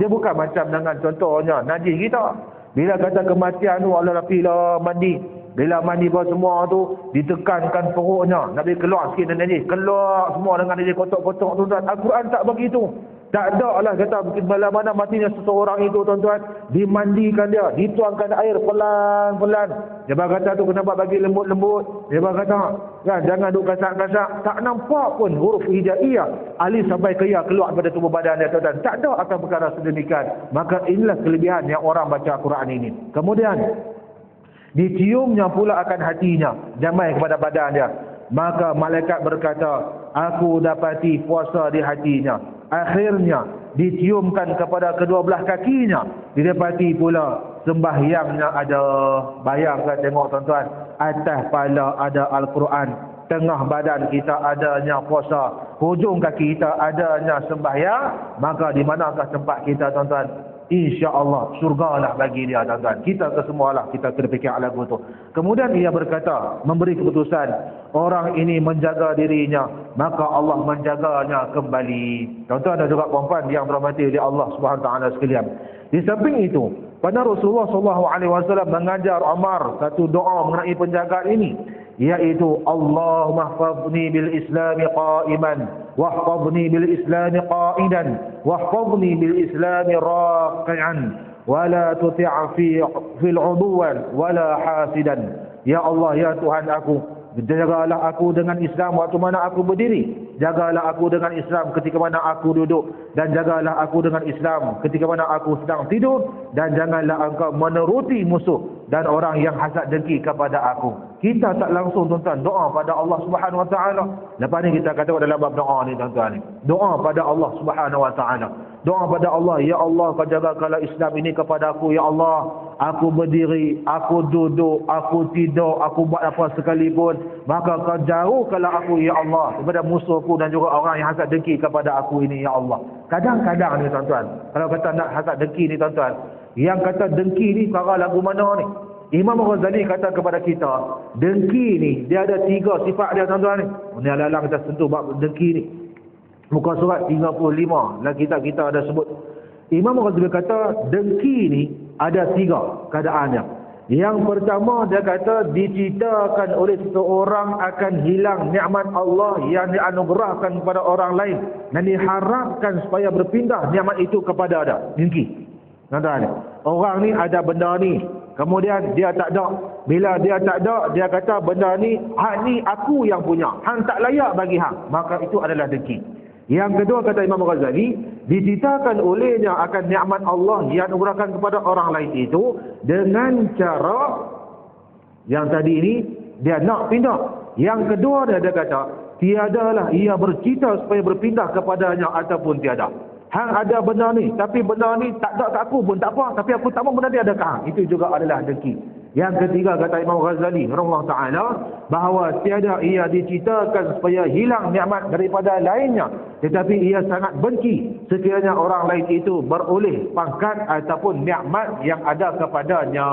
Dia bukan macam dengan contohnya najis kita. Bila kata kematian tu Allah rapilah mandi. Bila mandi pun semua tu ditekankan perutnya. Nabi keluar sikit dan najis. Keluar semua dengan najis kotak-kotak tuan-tuan. Al-Quran tak begitu. Tak ada Allah kata bila mana matinya seseorang itu tuan-tuan, dimandikan dia, dituangkan air pelan-pelan. Dia kata tu kenapa bagi lembut-lembut. Dia kata kan jangan duk kasak-kasak. Tak nampak pun huruf hijaiyah alif sampai ke ya keluar daripada tubuh badan dia tuan-tuan. Tak ada akan perkara sedemikian. Maka inilah kelebihan yang orang baca Quran ini. Kemudian diciumnya pula akan hatinya, jamai kepada badan dia. Maka malaikat berkata, aku dapati puasa di hatinya. Akhirnya diciumkan kepada kedua belah kakinya. Didapati pula sembahyangnya ada. Bayangkan tengok tuan-tuan, atas kepala ada Al-Quran, tengah badan kita adanya puasa, hujung kaki kita adanya sembahyang. Maka di manakah tempat kita tuan-tuan? InsyaAllah surgalah bagi dia tuan-tuan. Kita kesemualah kita kena fikir lagu tu. Kemudian ia berkata, memberi keputusan, orang ini menjaga dirinya, maka Allah menjaganya kembali. Tuan-tuan dan juga puan-puan yang dirahmati oleh Allah Subhanahu Wa Taala sekalian. Di samping itu, pada Rasulullah SAW mengajar Umar satu doa mengenai penjagaan ini, iaitu Allahumma hafadhni bil Islami qa'iman wahfadhni bil Islami qa'idan wahfadhni bil Islami raqi'an wala tuti' fil 'uduwan wala hasidan. Ya Allah, ya Tuhan aku, jagalah aku dengan Islam waktu mana aku berdiri, jagalah aku dengan Islam ketika mana aku duduk, dan jagalah aku dengan Islam ketika mana aku sedang tidur, dan janganlah engkau meneruti musuh dan orang yang hasad dengki kepada aku. Kita tak langsung tuan-tuan doa pada Allah Subhanahu Wa Taala. Lepas ni kita kata dalam bab doa ni tuan-tuan ni, doa pada Allah Subhanahu Wa Taala. Doa pada Allah, ya Allah kau jagakanlah Islam ini kepada aku, ya Allah. Aku berdiri, aku duduk, aku tidur, aku buat apa sekalipun, maka kau jauhkanlah aku, ya Allah, daripada musuhku dan juga orang yang hasad dengki kepada aku ini, ya Allah. Kadang-kadang ni tuan-tuan, kalau kata nak hasad dengki ni tuan-tuan, yang kata dengki ni perkara lagu mana ni? Imam Ghazali kata kepada kita, dengki ni dia ada 3 sifat dia tuan-tuan ni. Ni ala-ala kita sentuh bab dengki ni. Muka surat 35 dalam kitab kita ada sebut. Imam Ghazali kata dengki ni ada 3 keadaannya. Yang pertama dia kata diceritakan oleh seseorang akan hilang nikmat Allah yang dianugerahkan kepada orang lain dan diharapkan supaya berpindah nikmat itu kepada dia. Dengki. Tuan-tuan, orang ni ada benda ni, Kemudian dia tak ada. Bila dia tak ada, dia kata benda ni, hak ni aku yang punya. Hang tak layak bagi hang. Maka itu adalah dengki. Yang kedua kata Imam Ghazali, diceritakan olehnya akan nikmat Allah yang dianugerahkan kepada orang lain itu dengan cara yang tadi ini dia nak pindah. Yang kedua dia kata, tiadalah ia bercita supaya berpindah kepadanya ataupun tiada. Hang ada benda ni, tapi benda ni tak ada kat aku pun tak apa, tapi aku tak mahu benda ni ada kat hang. Itu juga adalah dengki. Yang ketiga kata Imam Ghazali rahimahullah taala, bahawa tiada ia diciptakan supaya hilang nikmat daripada lainnya, tetapi ia sangat benci sekiranya orang lain itu beroleh pangkat ataupun nikmat yang ada kepadanya.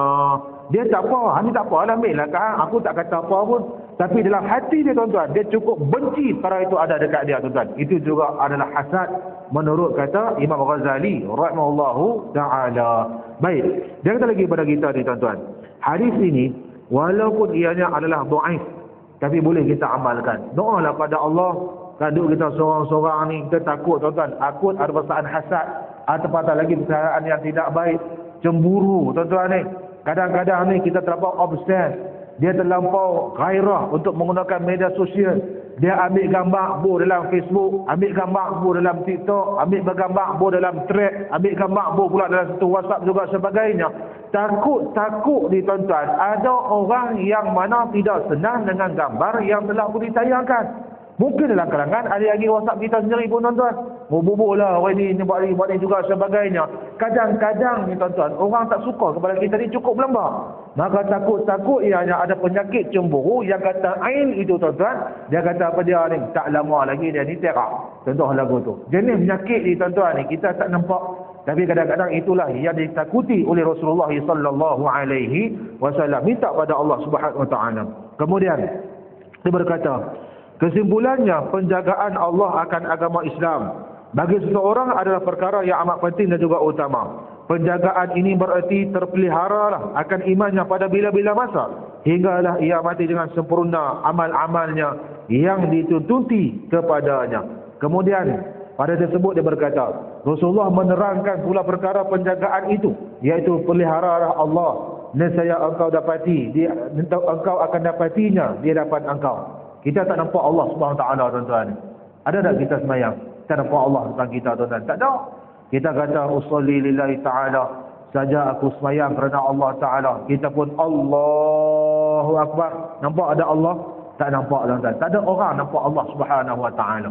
Dia tak apa, hang tak apa lah, ambil lah kan, aku tak kata apa pun. Tapi dalam hati dia tuan-tuan, dia cukup benci perkara itu ada dekat dia tuan-tuan. Itu juga adalah hasad menurut kata Imam Ghazali rahimahullahu ta'ala. Baik, dia kata lagi pada kita ni tuan-tuan, hadis ini walaupun ianya adalah dhaif, tapi boleh kita amalkan. Doalah pada Allah. Kadang kita seorang-seorang ni, kita takut tuan-tuan, takut ada perasaan hasad, atau patah lagi perasaan yang tidak baik, cemburu tuan-tuan ni. Kadang-kadang ni kita terlampau obses, dia terlampau gairah untuk menggunakan media sosial. Dia ambil gambar bu dalam Facebook, ambil gambar bu dalam TikTok, ambil gambar bu dalam Thread, ambil gambar bu pula dalam satu WhatsApp juga sebagainya. Takut di tuan-tuan, ada orang yang mana tidak senang dengan gambar yang telah pun ditayangkan. Mungkin dalam kalangan ada lagi WhatsApp kita sendiri pun tuan-tuan, bubuh lah orang ni buat ni juga sebagainya. Kadang-kadang ni tuan-tuan, orang tak suka kepada kita ni cukup berlembab. Maka takut-takut ianya ada penyakit cemburu yang kata ain itu tuan-tuan. Dia kata apa dia ni, tak lama lagi dia ni terak. Contoh lagu tu. Jenis penyakit ni tuan-tuan ni kita tak nampak, tapi kadang-kadang itulah yang ditakuti oleh Rasulullah sallallahu alaihi wasallam. Minta pada Allah Subhanahu wa taala. Kemudian dia berkata, kesimpulannya penjagaan Allah akan agama Islam bagi seseorang adalah perkara yang amat penting dan juga utama. Penjagaan ini bererti terpeliharalah akan imannya pada bila-bila masa, hinggalah ia mati dengan sempurna amal-amalnya yang dituntuti kepadanya. Kemudian pada tersebut dia berkata, Rasulullah menerangkan pula perkara penjagaan itu, iaitu peliharalah Allah, nescaya engkau dapati, engkau akan dapatinya di hadapan engkau. Kita tak nampak Allah Subhanahu Wa Taala tuan-tuan. Ada tak kita semayang? Kita nampak Allah depan kita tuan-tuan? Tak ada. Kita kata usolli lillahi ta'ala, saja aku semayang kerana Allah Ta'ala. Kita pun Allahu Akbar. Nampak ada Allah? Tak nampak tuan-tuan. Tak ada orang nampak Allah Subhanahu Wa Ta'ala.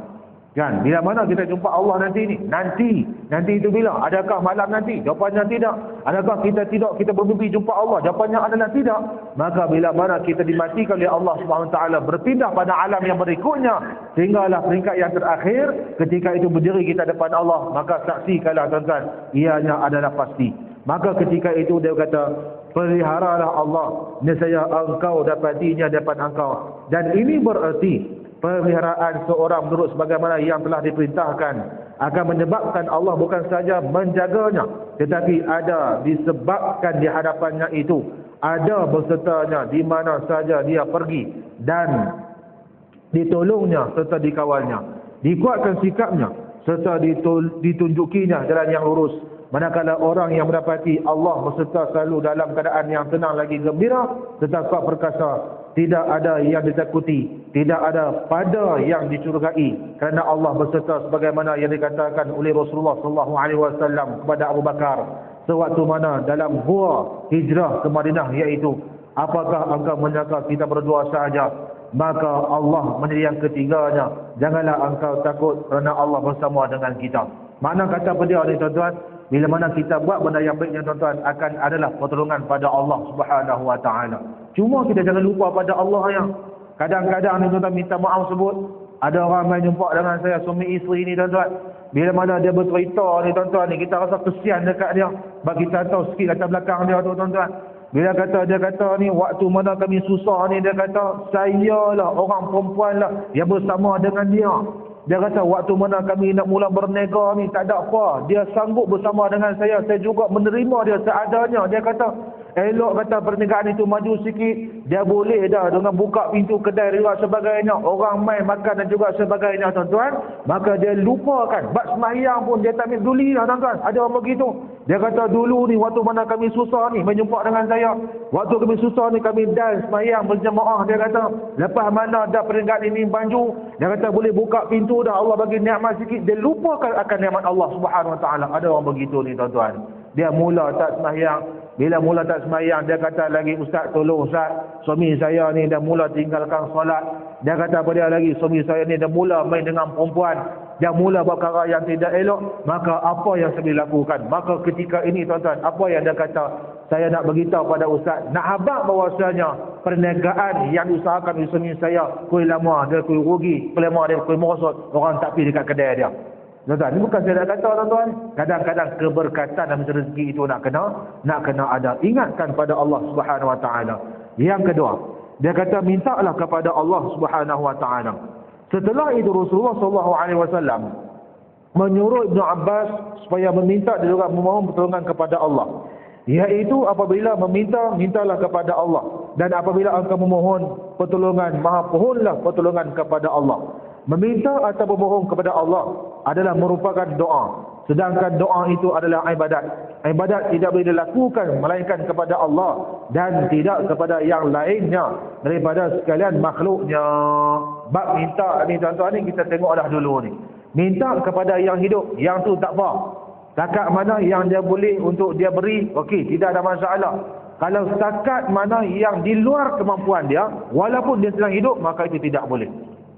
Kan? Bila mana kita jumpa Allah nanti ni? Nanti itu bila? Adakah malam nanti? Jawapannya tidak. Adakah kita tidak? Kita bermimpi jumpa Allah? Jawapannya adalah tidak. Maka bila mana kita dimatikan oleh Allah Subhanahu Wa Taala, berpindah pada alam yang berikutnya, sehinggalah peringkat yang terakhir, ketika itu berdiri kita depan Allah, maka saksikanlah tuan-tuan, ianya adalah pasti. Maka ketika itu dia kata, peliharalah Allah, nescaya engkau dapatinya depan engkau. Dan ini bererti pemeliharaan seorang menurut sebagaimana yang telah diperintahkan akan menyebabkan Allah bukan saja menjaganya, tetapi ada disebabkan di hadapannya itu, ada bersertanya di mana saja dia pergi, dan ditolongnya serta dikawalnya, dikuatkan sikapnya serta ditunjukinya jalan yang lurus. Manakala orang yang mendapati Allah berserta selalu dalam keadaan yang tenang lagi gembira, serta kuat perkasa, tidak ada yang ditakuti, tidak ada pada yang dicurigai, kerana Allah berserta sebagaimana yang dikatakan oleh Rasulullah sallallahu alaihi wasallam kepada Abu Bakar sewaktu mana dalam gua hijrah ke Madinah, iaitu, apakah engkau menyangka kita berdua sahaja? Maka Allah menjadi yang ketiganya. Janganlah engkau takut kerana Allah bersama dengan kita. Mana kata pada ni tuan-tuan, bila mana kita buat benda yang baiknya tuan-tuan, akan adalah pertolongan pada Allah Subhanahu Wa Taala. Cuma kita jangan lupa pada Allah yang kadang-kadang ni tuan-tuan minta maaf sebut. Ada orang main jumpa dengan saya, suami isteri ni tuan-tuan. Bila mana dia bercerita ni tuan-tuan ni, kita rasa kesian dekat dia. Bagi kita tahu sikit latar belakang dia tu tuan-tuan. Bila dia kata ni, waktu mana kami susah ni, dia kata, saya lah, orang perempuan lah yang bersama dengan dia. Dia kata, waktu mana kami nak mula berniaga ni, tak ada apa, dia sanggup bersama dengan saya juga menerima dia seadanya. Dia kata, elok kata perniagaan itu maju sikit, dia boleh dah dengan buka pintu kedai juga sebagainya, orang main makan dan juga sebagainya tuan-tuan. Maka dia lupakan, bab sembahyang pun dia tak peduli lah tuan-tuan. Ada orang begitu. Dia kata dulu ni waktu mana kami susah ni menjumpa dengan saya. Waktu kami susah ni kami dan semayang berjemaah. Dia kata lepas mana dah peringkat ini banju, dia kata boleh buka pintu dah, Allah bagi nikmat sikit, dia lupakan akan nikmat Allah Subhanahu Wa Taala. Ada orang begitu ni tuan-tuan. Dia mula tak semayang. Bila mula tak semayang, dia kata lagi, ustaz tolong ustaz, suami saya ni dah mula tinggalkan solat. Dia kata apa dia lagi, suami saya ni dah mula main dengan perempuan, dia mula buat perkara yang tidak elok. Maka apa yang saya boleh lakukan? Maka ketika ini tuan-tuan, apa yang dia kata, saya nak beritahu pada ustaz, nak habaq bahawasanya perniagaan yang diusahakan oleh suami saya, kuih lama dia kuih rugi, kuih lama dia kuih merosot, orang tak pergi dekat kedai dia. Tuan-tuan, ini bukan saya nak kata tuan-tuan. Kadang-kadang keberkatan dan rezeki itu nak kena ada. Ingatkan pada Allah Subhanahu Wa Taala. Yang kedua, dia kata mintalah kepada Allah Subhanahu Wa Taala. Setelah itu Rasulullah sallallahu alaihi wasallam menyuruh Ibnu Abbas supaya meminta dan juga memohon pertolongan kepada Allah. Iaitu apabila meminta, mintalah kepada Allah. Dan apabila engkau memohon pertolongan, mohonlah pertolongan kepada Allah. Meminta atau memohon kepada Allah adalah merupakan doa. Sedangkan doa itu adalah ibadat. Ibadat tidak boleh dilakukan melainkan kepada Allah dan tidak kepada yang lainnya daripada sekalian makhluknya. Bab minta ni tuan-tuan ni kita tengok dah dulu ni. Minta kepada yang hidup, yang tu tak apa. Setakat mana yang dia boleh untuk dia beri, okey, tidak ada masalah. Kalau setakat mana yang di luar kemampuan dia, walaupun dia sedang hidup, maka itu tidak boleh.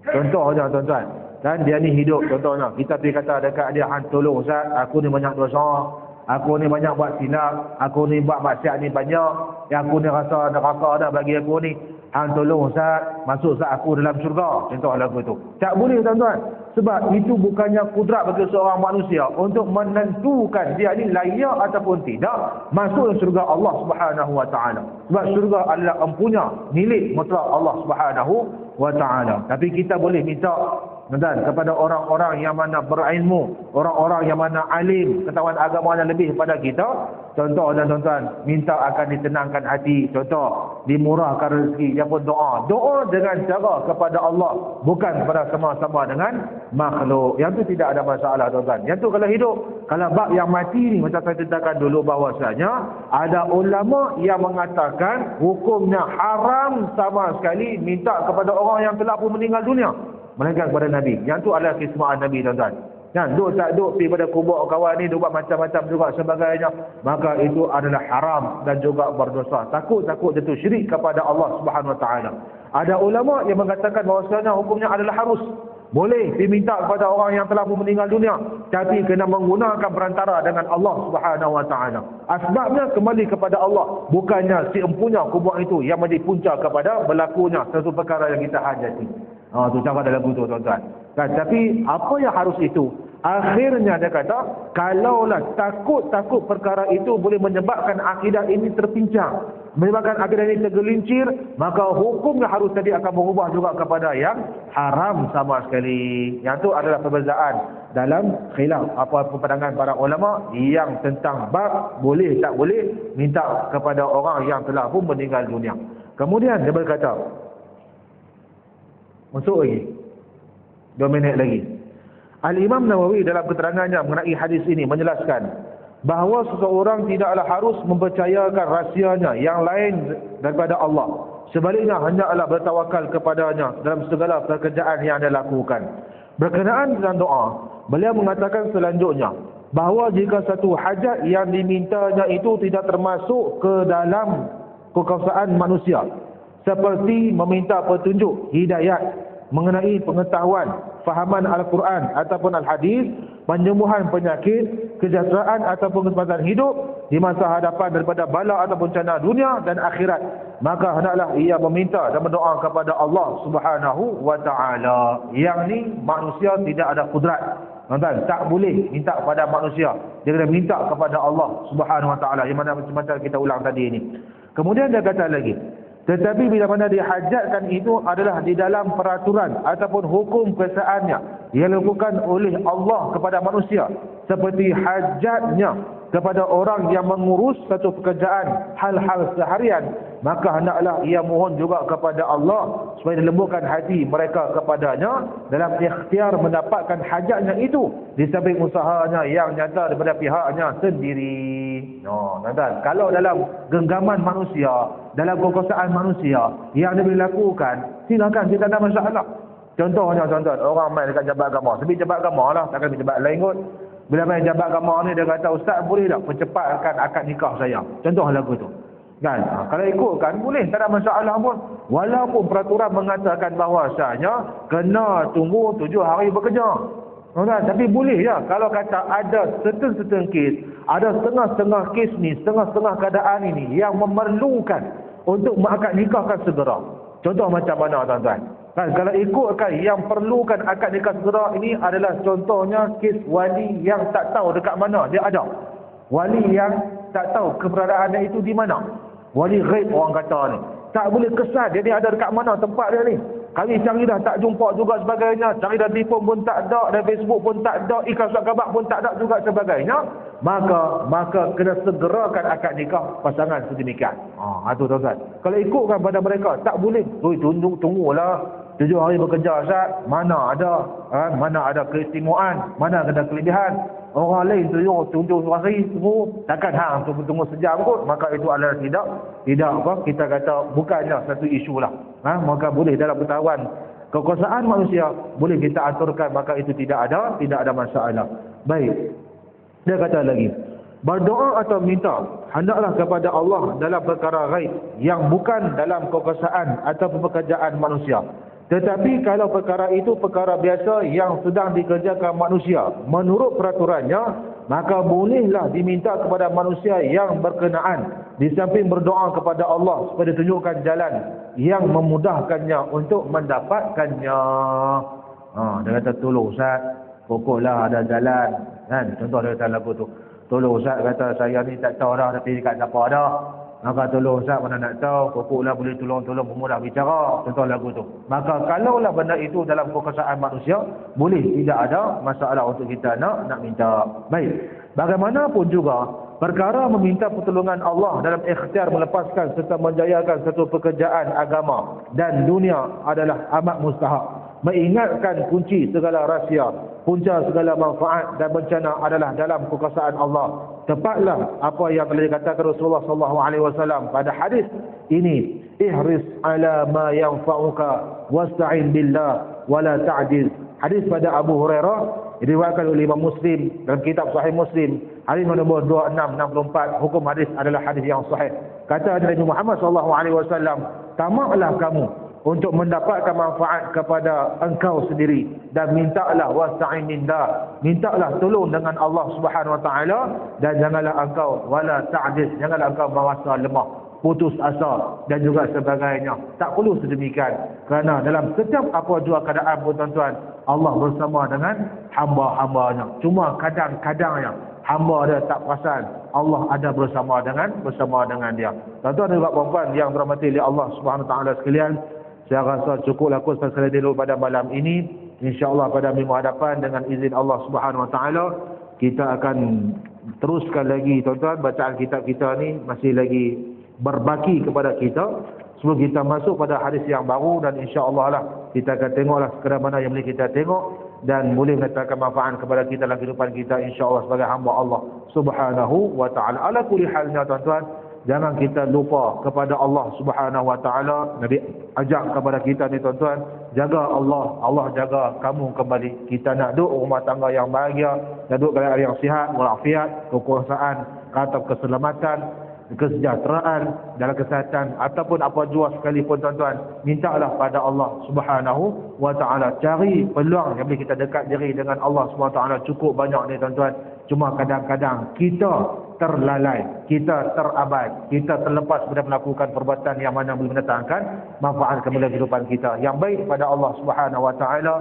Contohnya tuan-tuan, dan dia ni hidup, contohnya kita pergi kata dekat dia, tolong ustaz, aku ni banyak dosa, aku ni banyak buat silap, aku ni buat maksiat ni banyak, yang aku ni rasa neraka dah bagi aku ni, tolong ustaz, masuk ustaz aku dalam syurga. Contoh lagu tu tak boleh tuan-tuan, sebab itu bukannya kudrat bagi seorang manusia untuk menentukan dia ni layak ataupun tidak masuk dalam syurga Allah Subhanahu Wa Taala. Sebab syurga adalah empunya, milik mutlak Allah Subhanahu Wa Taala. Tapi kita boleh minta dan kepada orang-orang yang mana berilmu, orang-orang yang mana alim, ketahuan agamanya lebih pada kita. Contoh dan tuan-tuan, minta akan ditenangkan hati. Contoh, dimurahkan rezeki, dia pun doa. Doa dengan cara kepada Allah, bukan kepada sama-sama dengan makhluk. Yang tu tidak ada masalah tuan-tuan. Yang tu kalau hidup. Kalau bab yang mati ni, macam saya ceritakan dulu bahawasanya ada ulama yang mengatakan hukumnya haram sama sekali minta kepada orang yang telah pun meninggal dunia, melainkan kepada Nabi. Yang tu adalah keistimewaan Nabi tuan-tuan. Kan, duk tak duk pergi pada kubur kawan ni, duk buat macam-macam juga sebagainya, maka itu adalah haram dan juga berdosa. Takut-takut jatuh syirik kepada Allah Subhanahu Wa Taala. Ada ulama yang mengatakan bahawasanya hukumnya adalah harus. Boleh diminta kepada orang yang telah pun meninggal dunia, tapi kena menggunakan perantara dengan Allah Subhanahu Wa Taala. Asbabnya kembali kepada Allah, bukannya si empunya kubur itu yang menjadi punca kepada berlakunya sesuatu perkara yang kita hajati. Tu cara dalam lagu tu tuan-tuan. Kan, tapi apa yang harus itu? Akhirnya dia kata, kalaulah takut perkara itu boleh menyebabkan akidah ini terpincang, menyebabkan akidah ini tergelincir, maka hukumnya harus tadi akan berubah juga kepada yang haram sama sekali. Yang itu adalah perbezaan dalam khilaf apa pandangan para ulama yang tentang bab boleh tak boleh minta kepada orang yang telah pun meninggal dunia. Kemudian dia berkata, masuk lagi 2 minit lagi. Al-Imam Nawawi dalam keterangannya mengenai hadis ini menjelaskan bahawa seseorang tidaklah harus mempercayakan rahsianya yang lain daripada Allah. Sebaliknya hendaklah bertawakal kepadanya dalam segala pekerjaan yang dia lakukan. Berkenaan dengan doa, beliau mengatakan selanjutnya bahawa jika satu hajat yang dimintanya itu tidak termasuk ke dalam kekuasaan manusia, seperti meminta petunjuk, hidayat mengenai pengetahuan, fahaman Al-Quran ataupun Al-Hadis, penyembuhan penyakit, kesejahteraan ataupun kesempatan hidup di masa hadapan daripada bala ataupun bencana dunia dan akhirat, maka hendaklah ia meminta dan berdoa kepada Allah Subhanahu Wa Taala. Yang ni manusia tidak ada kudrat. Tuan-tuan, tak boleh minta kepada manusia. Dia kena minta kepada Allah Subhanahu Wa Taala. Yang mana macam kita ulang tadi ini. Kemudian dia kata lagi, tetapi bila mana dihajatkan itu adalah di dalam peraturan ataupun hukum keesaannya yang dilakukan oleh Allah kepada manusia, seperti hajatnya kepada orang yang mengurus satu pekerjaan, hal-hal seharian, maka hendaklah ia mohon juga kepada Allah supaya dilembutkan hati mereka kepadanya dalam ikhtiar mendapatkan hajatnya itu di samping usahanya yang nyata daripada pihaknya sendiri. Tuan-tuan, kalau dalam genggaman manusia, dalam kekuasaan manusia yang boleh lakukan, silakan, kita tak ada masalah. Contohnya tuan-tuan, orang main dekat jabat agama, sebab jabat agama lah, takkan jabat lain kot. Bila main jabat agama ni, dia kata, ustaz boleh tak percepatkan akad nikah saya? Contoh lagu tu. Kan? Kalau ikutkan, boleh, tak ada masalah pun. Walaupun peraturan mengatakan bahawasanya kena tunggu 7 hari bekerja. Tapi boleh ya, kalau kata ada certain kes, ada setengah-setengah kes ni, setengah-setengah keadaan ini yang memerlukan untuk akad nikahkan segera. Contoh macam mana tuan-tuan? Kan, kalau ikutkan yang perlukan akad nikah segera ini adalah contohnya kes wali yang tak tahu dekat mana dia ada. Wali yang tak tahu keberadaannya itu di mana. Wali ghaib orang kata ni. Tak boleh kesan dia ni ada dekat mana tempat dia ni. Kami cari dah tak jumpa juga sebagainya. Cari dah telefon pun tak ada, dan Facebook pun tak ada, iklan surat khabar pun tak ada juga sebagainya. Maka kena segerakan akad nikah pasangan sedemikian. Itu tuan-tuan. Kalau ikutkan pada mereka, tak boleh. Tunggulah 7 hari bekerja Ustaz. Mana ada keistimewaan, mana ada kelebihan. Orang lain tunggu hari, takkan hang tunggu sejam kot. Maka itu adalah tidak apa kita kata bukannya satu isu lah. Maka boleh dalam pengetahuan kekuasaan manusia boleh kita aturkan, maka itu tidak ada masalah. Baik. Dia kata lagi, berdoa atau minta hendaklah kepada Allah dalam perkara ghaib yang bukan dalam kekuasaan atau pekerjaan manusia. Tetapi kalau perkara itu perkara biasa yang sedang dikerjakan manusia menurut peraturannya, maka bolehlah diminta kepada manusia yang berkenaan di samping berdoa kepada Allah supaya ditunjukkan jalan yang memudahkannya untuk mendapatkannya. Dia kata, tolong Ustaz, pokoklah ada jalan. Kan? Contoh dia kata lagu tu, tolong Ustaz, kata saya ni tak tahu dah tapi dekat siapa dah. Maka tolong Ustaz, mana nak tahu, pokoklah boleh tolong pemudah bicara. Contoh lagu tu. Maka kalaulah benda itu dalam kekuasaan manusia, boleh, tidak ada masalah untuk kita nak minta. Baik. Bagaimanapun juga, perkara meminta pertolongan Allah dalam ikhtiar melepaskan serta menjayakan satu pekerjaan agama dan dunia adalah amat mustahak. Mengingatkan kunci segala rahsia, punca segala manfaat dan bencana adalah dalam kekuasaan Allah. Tepatlah apa yang telah dikatakan Rasulullah SAW pada hadis ini, ihris ala ma yanfa'uka wasta'in billah wala ta'jiz. Hadis pada Abu Hurairah diriwayatkan oleh Imam Muslim dalam kitab Sahih Muslim, hadis nombor 2664. Hukum hadis adalah hadis yang sahih. Kata Nabi Muhammad SAW, tamaklah kamu untuk mendapatkan manfaat kepada engkau sendiri dan mintalah wasta'in billah, mintalah tolong dengan Allah Subhanahu wa taala, dan janganlah engkau wala ta'jiz, janganlah engkau merasa lemah, putus asa dan juga sebagainya. Tak perlu sedemikian, kerana dalam setiap apa jua keadaan pun tuan-tuan, Allah bersama dengan hamba-hambanya. Cuma kadang-kadangnya hamba dia tak perasan Allah ada bersama dengan dia. Tuan-tuan dan puan-puan yang dirahmati oleh Allah Subhanahu wa taala sekalian, saya rasa cukuplah aku sekali dulu pada malam ini. InsyaAllah pada minggu hadapan dengan izin Allah Subhanahu wa taala kita akan teruskan lagi tuan-tuan. Bacaan kitab kita ni masih lagi berbaki kepada kita sebelum kita masuk pada hadis yang baru, dan insyaAllah lah kita akan tengoklah sekadar mana yang boleh kita tengok dan boleh mendatangkan manfaat kepada kita dalam kehidupan kita insyaAllah sebagai hamba Allah Subhanahu wa taala. Ala kulli halnya tuan-tuan, jangan kita lupa kepada Allah Subhanahu wa taala. Nabi ajak kepada kita ni tuan-tuan, jaga Allah, Allah jaga kamu kembali. Kita nak duduk rumah tangga yang bahagia, nak duduk keadaan yang sihat, walafiat, kekuasaan atau keselamatan, kesejahteraan dalam kesihatan ataupun apa jua sekalipun tuan-tuan, mintalah pada Allah Subhanahu wa taala. Cari peluang yang boleh kita dekat diri dengan Allah Subhanahu wa taala cukup banyak ni tuan-tuan. Cuma kadang-kadang kita terlalai, kita terabai, kita terlepas pada melakukan perbuatan yang mana boleh mendatangkan manfaat kepada kehidupan kita. Yang baik pada Allah Subhanahu wa taala.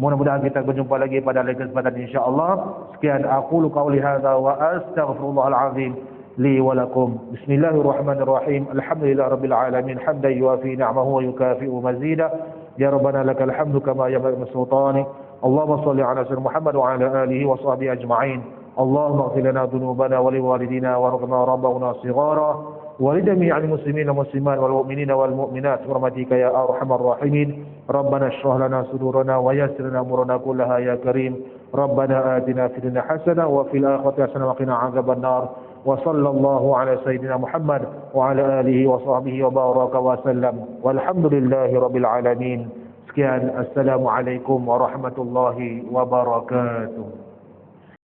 Mudah-mudahan kita berjumpa lagi pada lain kesempatan insya-Allah. Sekian aqulu qawli hadza wa astaghfirullahal azim li wa lakum. Bismillahirrahmanirrahim. Alhamdulillahirabbil alamin hamdan yuafi ni'amahu wa yukafi'u mazida. Ya rabbana lakal hamdu kama yanbaghi li sultani. Allahumma shalli ala sayyidina Muhammad wa ala alihi wa sahbihi ajma'in. اللهم اغفر لنا ذنوبنا ولوالدينا وارحمنا ربنا صغارا ولجميع المسلمين والمسلمات والمؤمنين والمؤمنات برحمتك يا ارحم الراحمين ربنا اشرح لنا صدورنا ويسر لنا امورنا كلها يا كريم ربنا آتنا في الدنيا حسنه وفي الاخره حسنه وقنا عذاب النار وصلى الله على سيدنا محمد وعلى آله وصحبه وبارك وسلم والحمد لله رب العالمين. Sekian, Assalamualaikum warahmatullahi wabarakatuh.